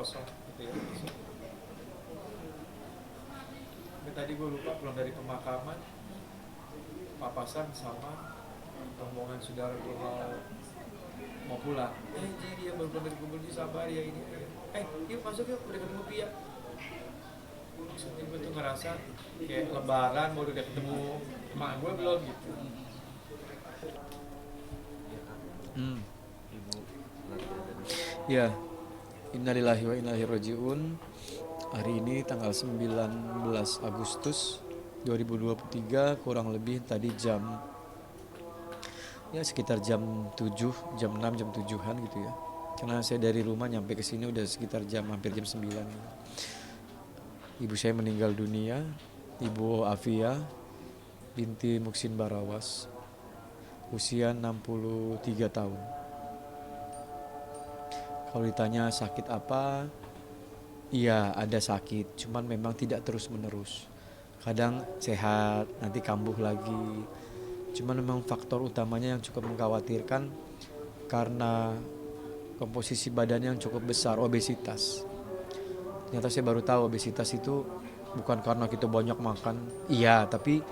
kosong gitu ya. Tapi tadi gue lupa pulang dari pemakaman, papasan sama rombongan saudara gue mau pulang. Jadi dia baru pulang dari kumpul, sabar ya ini. Yuk masuk yuk, udah ketemu Pia. Maksudnya gue tuh ngerasa kayak lebaran mau udah ketemu emak gue belum gitu. Hmm. Ibu lagi ada di Ya, innalillahi wa inna ilaihi rajiun. Hari ini tanggal 19 Agustus 2023, kurang lebih tadi sekitar jam 7, jam 6, jam 7-an gitu ya. Karena saya dari rumah nyampe ke sini udah sekitar hampir jam 9. Ibu saya meninggal dunia, Ibu Afia binti Muksin Barawas, usia 63 tahun. Kalau ditanya sakit apa, iya ada sakit, cuman memang tidak terus menerus. Kadang sehat, nanti kambuh lagi. Cuman memang faktor utamanya yang cukup mengkhawatirkan karena komposisi badannya yang cukup besar, obesitas. Ternyata saya baru tahu obesitas itu bukan karena kita banyak makan. Iya, tapi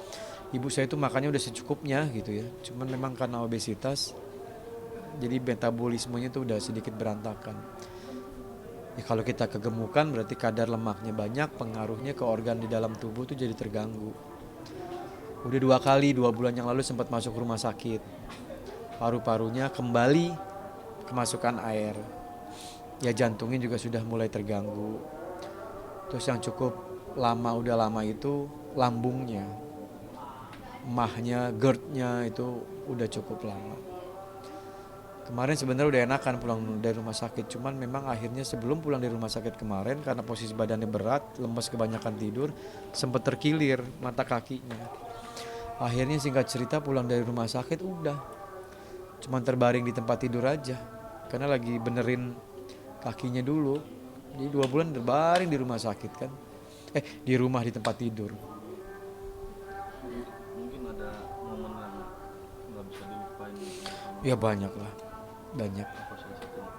ibu saya itu makannya udah secukupnya gitu ya. Cuman memang karena obesitas, jadi metabolismenya tuh udah sedikit berantakan. Ya, kalau kita kegemukan berarti kadar lemaknya banyak, pengaruhnya ke organ di dalam tubuh tuh jadi terganggu. Udah 2 kali, 2 bulan yang lalu sempat masuk rumah sakit. Paru-parunya kembali kemasukan air. Ya jantungnya juga sudah mulai terganggu. Terus yang cukup udah lama itu lambungnya, mahnya, GERD-nya itu udah cukup lama. Kemarin sebenarnya udah enakan pulang dari rumah sakit, cuman memang akhirnya sebelum pulang dari rumah sakit kemarin karena posisi badannya berat, lemes kebanyakan tidur, sempat terkilir mata kakinya. Akhirnya singkat cerita pulang dari rumah sakit udah cuman terbaring di tempat tidur aja karena lagi benerin kakinya dulu. Jadi 2 bulan terbaring di rumah sakit kan. Di rumah di tempat tidur. mungkin ada momen yang nggak bisa dilupain sama Ya banyak lah. Banyak. apa salah satunya?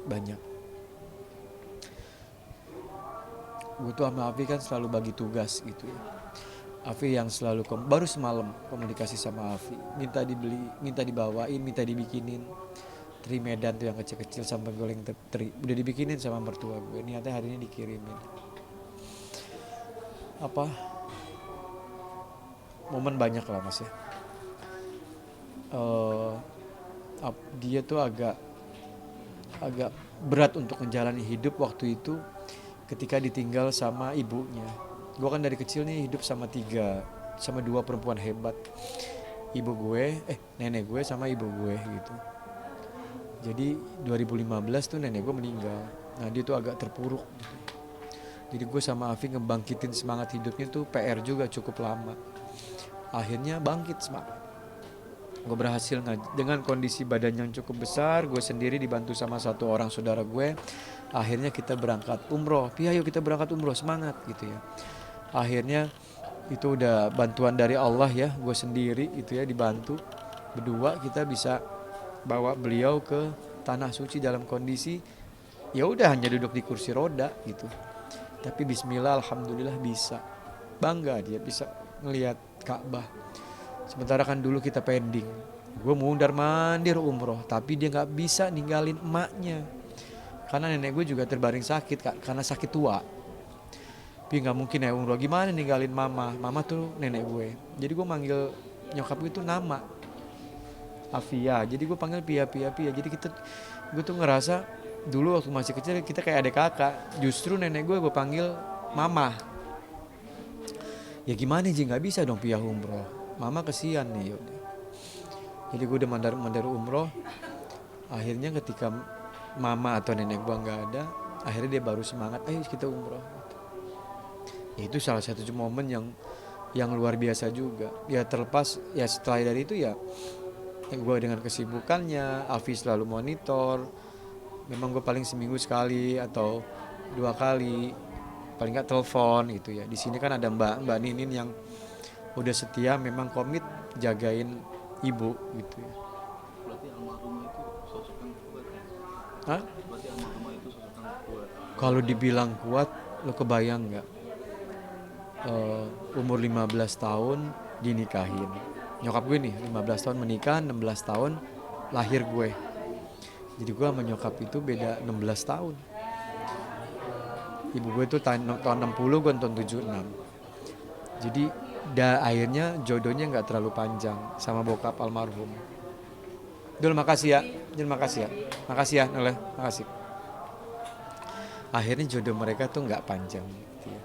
Banyak. Gue tuh sama Afi kan selalu bagi tugas gitu ya. Afi yang selalu baru semalam komunikasi sama Afi, minta dibeli, minta dibawain, minta dibikinin teri Medan tuh yang kecil-kecil sampai goreng teri. Udah dibikinin sama mertua gue. Niatnya hari ini dikirimin. Momen banyak lah mas ya. Dia tuh agak berat untuk menjalani hidup waktu itu ketika ditinggal sama ibunya. Gue kan dari kecil nih hidup sama 2 perempuan hebat. Nenek gue sama ibu gue gitu. Jadi 2015 tuh nenek gue meninggal. Nah dia tuh agak terpuruk gitu. Jadi gue sama Afi ngebangkitin semangat hidupnya tuh PR juga cukup lama. Akhirnya bangkit semangat. Gue berhasil dengan kondisi badan yang cukup besar, gue sendiri dibantu sama 1 orang saudara gue. Akhirnya kita berangkat umroh. Ayo kita berangkat umroh, semangat gitu ya. Akhirnya itu udah bantuan dari Allah ya, gue sendiri itu ya dibantu. Berdua kita bisa bawa beliau ke tanah suci dalam kondisi ya udah hanya duduk di kursi roda gitu. Tapi bismillah alhamdulillah bisa. Bangga dia bisa ngelihat Ka'bah. Sementara kan dulu kita pending. Gue mau mandir umroh, tapi dia nggak bisa ninggalin emaknya. Karena nenek gue juga terbaring sakit kak, karena sakit tua. Tapi nggak mungkin ya umroh, gimana ninggalin mama? Mama tuh nenek gue. Jadi gue manggil nyokap gue itu nama Afia. Jadi gue panggil Pia. Jadi gue tuh ngerasa dulu waktu masih kecil kita kayak adik kakak. Justru nenek gue panggil mama. Ya gimana sih, nggak bisa dong Pia umroh. Mama kesian nih. Yaudah. Jadi gue udah mandar umroh. Akhirnya ketika mama atau nenek gue nggak ada, akhirnya dia baru semangat, ayo kita umroh. Ya itu salah satu momen yang luar biasa juga. Ya terlepas ya setelah dari itu ya gue dengan kesibukannya, Afi selalu monitor. Memang gue paling seminggu sekali atau 2 kali, paling nggak telepon gitu ya. Di sini kan ada Mbak Ninin yang udah setia, memang komit jagain ibu gitu ya. Berarti almarhumah itu sosok yang kuat. Hah? Berarti almarhumah itu sosok kuat. Kalau dibilang kuat, lo kebayang nggak? Umur 15 tahun dinikahin. Nyokap gue nih 15 tahun menikah, 16 tahun lahir gue. Jadi gue sama nyokap itu beda 16 tahun. Ibu gue tuh tahun 60, gue tahun 76. Jadi akhirnya jodohnya nggak terlalu panjang sama bokap almarhum. Dul, makasih ya. Dul, makasih ya. Makasih ya, Noleh. Makasih. Akhirnya jodoh mereka tuh nggak panjang gitu ya.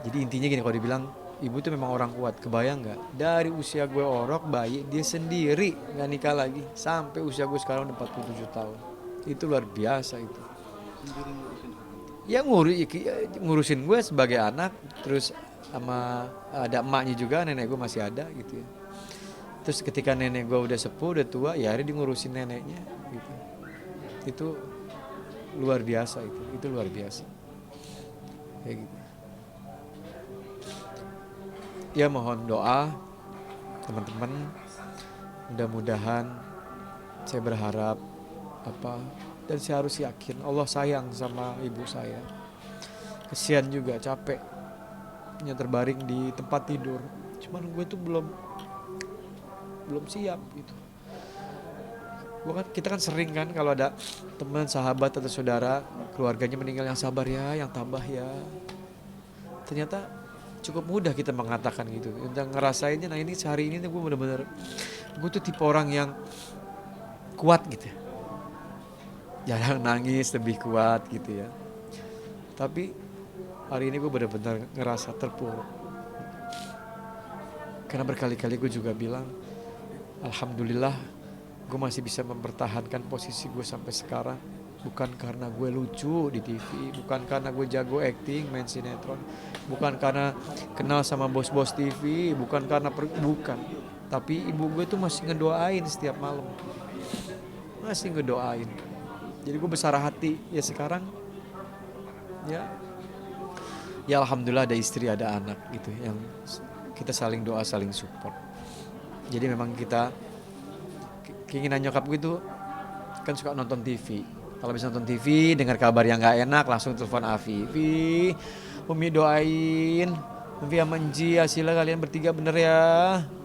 Jadi intinya gini, kalau dibilang ibu tuh memang orang kuat, kebayang nggak? Dari usia gue orok bayi, dia sendiri nggak nikah lagi sampai usia gue sekarang udah 47 tahun. Itu luar biasa itu. Sendiri ngurusin apa? Ya ngurusin gue sebagai anak, terus sama ada emaknya juga, nenek gue masih ada gitu ya. Terus ketika nenek gue udah sepuh, udah tua, ya akhirnya dia ngurusin neneknya gitu. Itu luar biasa itu luar biasa. Kayak gitu. Ya mohon doa teman-teman, mudah-mudahan saya berharap dan saya harus yakin Allah sayang sama ibu saya. Kesian juga, capek terbaring di tempat tidur, cuman gue tuh belum siap gitu. Kita kan sering kan kalau ada teman, sahabat atau saudara keluarganya meninggal, yang sabar ya, yang tabah ya. Ternyata cukup mudah kita mengatakan gitu. Yang ngerasainnya, nah ini sehari ini gue bener-bener, gue tuh tipe orang yang kuat gitu. Jarang nangis, lebih kuat gitu ya. Tapi hari ini gue bener-bener ngerasa terpuruk. Karena berkali-kali gue juga bilang, alhamdulillah gue masih bisa mempertahankan posisi gue sampai sekarang. Bukan karena gue lucu di TV, bukan karena gue jago acting, main sinetron, bukan karena kenal sama bos-bos TV, bukan karena bukan. Tapi ibu gue tuh masih ngedoain setiap malam, masih ngedoain. Jadi gue besar hati ya sekarang. Ya alhamdulillah ada istri, ada anak gitu, yang kita saling doa, saling support. Jadi memang kita, keinginan nyokap gue tuh kan suka nonton TV. Kalau bisa nonton TV, dengar kabar yang gak enak, langsung telepon Afi. Fi, Umi doain Afi sama Enji, hasilnya kalian bertiga bener ya.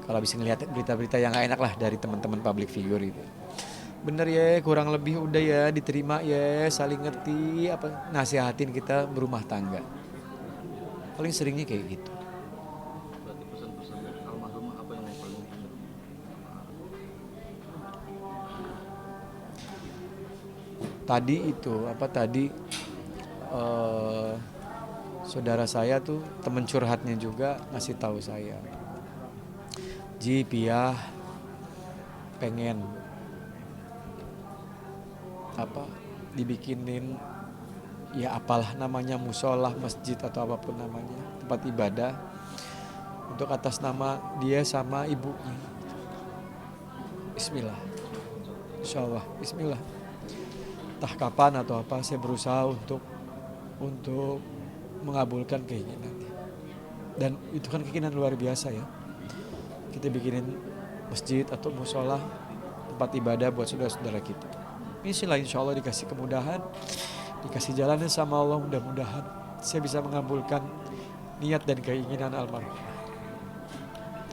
Kalau bisa ngeliat berita-berita yang gak enak lah dari teman-teman public figure itu. Bener ya, kurang lebih udah ya, diterima ya, saling ngerti, nasihatin kita berumah tangga. Paling seringnya kayak gitu. Berarti pesan-pesan dari almarhum apa yang paling diingat? Tadi saudara saya tuh, temen curhatnya juga ngasih tahu saya, Ji, Piah pengen dibikinin ya apalah namanya, musola, masjid atau apapun namanya, tempat ibadah untuk atas nama dia sama ibunya. Bismillah, insyaallah, bismillah. Entah kapan atau apa, saya berusaha untuk mengabulkan keinginannya. Dan itu kan keinginan luar biasa ya. Kita bikinin masjid atau musola, tempat ibadah buat saudara-saudara kita. Bismillah, insya Allah dikasih kemudahan, dikasih jalannya sama Allah. Mudah-mudahan saya bisa mengabulkan niat dan keinginan almarhum.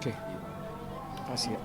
Oke, kasih ya.